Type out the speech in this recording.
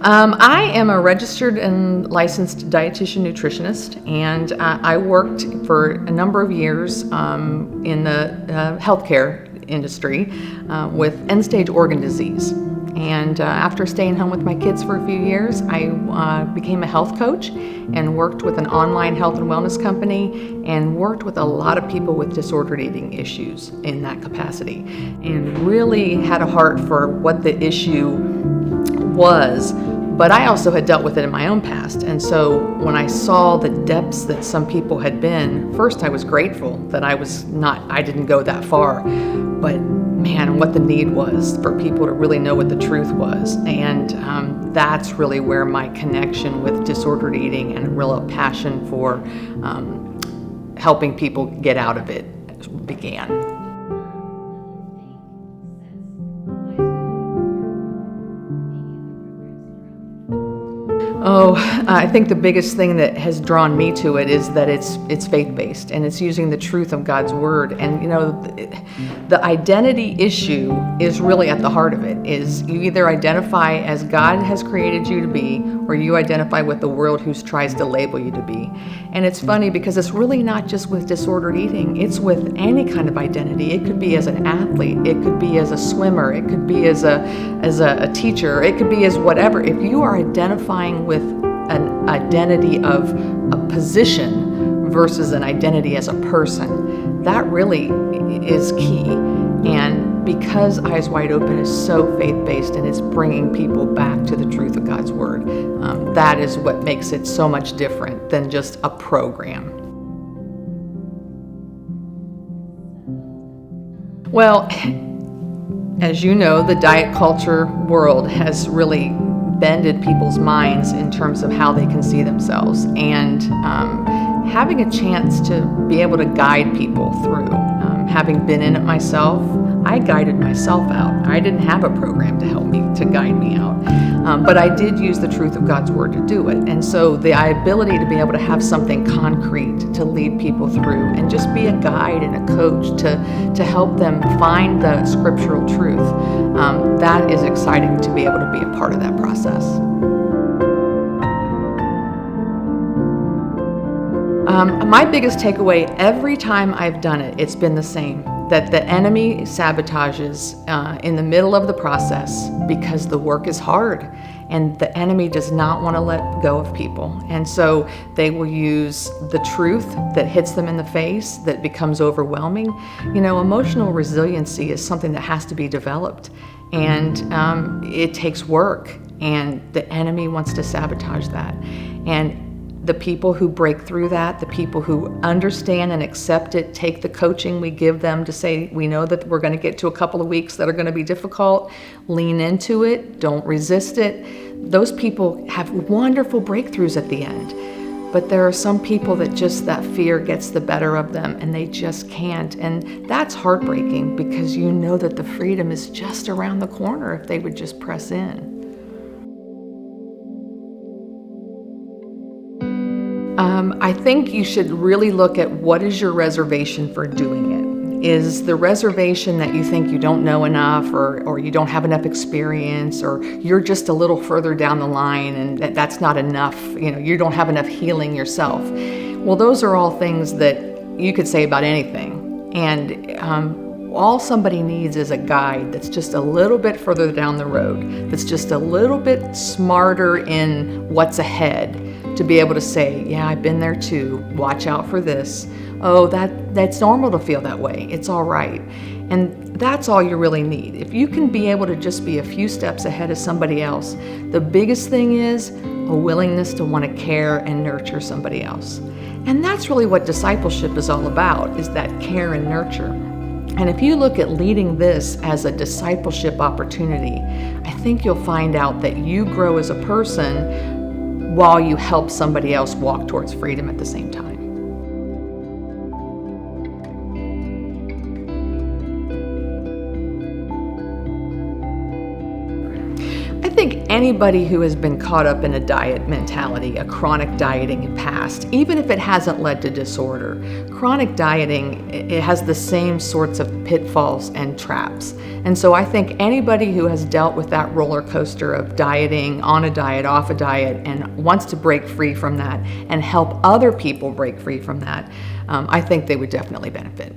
I am a registered and licensed dietitian nutritionist, and I worked for a number of years in the healthcare industry with end-stage organ disease. And after staying home with my kids for a few years, I became a health coach and worked with an online health and wellness company and worked with a lot of people with disordered eating issues in that capacity, and really had a heart for what the issue was, but I also had dealt with it in my own past. And so when I saw the depths that some people had been, first I was grateful that I didn't go that far, but man, what the need was for people to really know what the truth was. And that's really where my connection with disordered eating and a real passion for helping people get out of it began. Oh, I think the biggest thing that has drawn me to it is that it's faith-based, and it's using the truth of God's word. And the identity issue is really at the heart of it. Is you either identify as God has created you to be, or you identify with the world who tries to label you to be. And it's funny because it's really not just with disordered eating, it's with any kind of identity. It could be as an athlete, it could be as a swimmer, it could be as a teacher, it could be as whatever. If you are identifying with an identity of a position versus an identity as a person, that really is key. And because Eyes Wide Open is so faith-based and it's bringing people back to the truth of God's word, that is what makes it so much different than just a program. Well, as you know, the diet culture world has really bended people's minds in terms of how they can see themselves, and having a chance to be able to guide people through. Having been in it myself, I guided myself out. I didn't have a program to help me, to guide me out. But I did use the truth of God's word to do it. And so the ability to be able to have something concrete to lead people through and just be a guide and a coach to help them find the scriptural truth, that is exciting to be able to be a part of that process. My biggest takeaway every time I've done it, it's been the same, that the enemy sabotages in the middle of the process because the work is hard and the enemy does not want to let go of people. And so they will use the truth that hits them in the face, that becomes overwhelming. Emotional resiliency is something that has to be developed, and it takes work, and the enemy wants to sabotage that. And the people who break through that, the people who understand and accept it, take the coaching we give them to say, we know that we're going to get to a couple of weeks that are going to be difficult, lean into it, don't resist it. Those people have wonderful breakthroughs at the end. But there are some people that just that fear gets the better of them and they just can't. And that's heartbreaking because you know that the freedom is just around the corner if they would just press in. I think you should really look at what is your reservation for doing it. Is the reservation that you think you don't know enough, or you don't have enough experience, or you're just a little further down the line and that's not enough, you don't have enough healing yourself? Well, those are all things that you could say about anything. And all somebody needs is a guide that's just a little bit further down the road, that's just a little bit smarter in what's ahead, to be able to say, yeah, I've been there too, watch out for this. Oh, that's normal to feel that way, it's all right. And that's all you really need. If you can be able to just be a few steps ahead of somebody else, the biggest thing is a willingness to want to care and nurture somebody else. And that's really what discipleship is all about, is that care and nurture. And if you look at leading this as a discipleship opportunity, I think you'll find out that you grow as a person while you help somebody else walk towards freedom at the same time. I think anybody who has been caught up in a diet mentality, a chronic dieting past, even if it hasn't led to disorder, chronic dieting, it has the same sorts of pitfalls and traps. And so I think anybody who has dealt with that roller coaster of dieting, on a diet, off a diet, and wants to break free from that and help other people break free from that, I think they would definitely benefit.